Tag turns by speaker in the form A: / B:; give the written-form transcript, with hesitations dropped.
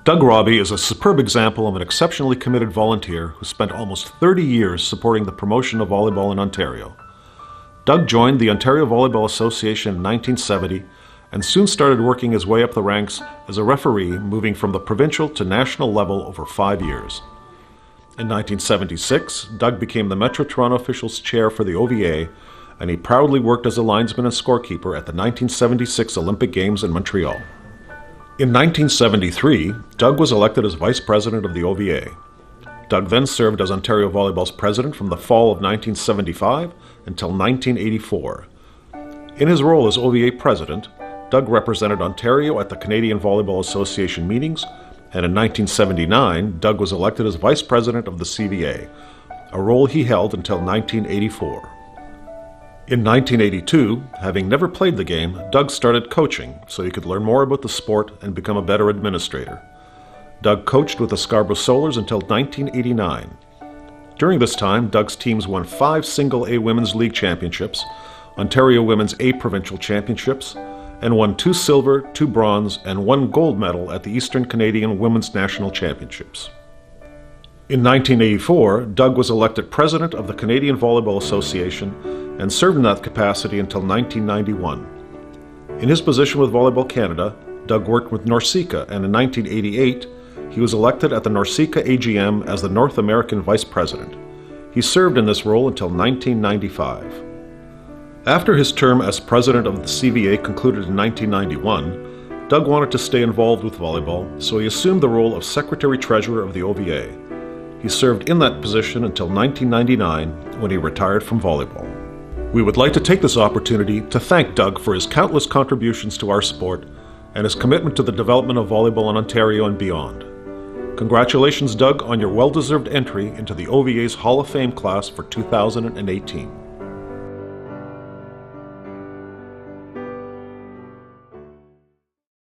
A: Doug Robbie is a superb example of an exceptionally committed volunteer who spent almost 30 years supporting the promotion of volleyball in Ontario. Doug joined the Ontario Volleyball Association in 1970 and soon started working his way up the ranks as a referee, moving from the provincial to national level over 5 years. In 1976, Doug became the Metro Toronto officials chair for the OVA, and he proudly worked as a linesman and scorekeeper at the 1976 Olympic Games in Montreal. In 1973, Doug was elected as vice president of the OVA. Doug then served as Ontario Volleyball's president from the fall of 1975 until 1984. In his role as OVA president, Doug represented Ontario at the Canadian Volleyball Association meetings, and in 1979, Doug was elected as vice president of the CVA, a role he held until 1984. In 1982, having never played the game, Doug started coaching so he could learn more about the sport and become a better administrator. Doug coached with the Scarborough Solars until 1989. During this time, Doug's teams won 5 Single-A Women's League championships, Ontario Women's A Provincial Championships, and won 2 silver, 2 bronze, and 1 gold medal at the Eastern Canadian Women's National Championships. In 1984, Doug was elected president of the Canadian Volleyball Association and served in that capacity until 1991. In his position with Volleyball Canada, Doug worked with NORCECA, and in 1988, he was elected at the NORCECA AGM as the North American Vice President. He served in this role until 1995. After his term as president of the CVA concluded in 1991, Doug wanted to stay involved with volleyball, so he assumed the role of Secretary-Treasurer of the OVA. He served in that position until 1999, when he retired from volleyball. We would like to take this opportunity to thank Doug for his countless contributions to our sport and his commitment to the development of volleyball in Ontario and beyond. Congratulations, Doug, on your well-deserved entry into the OVA's Hall of Fame class for 2018.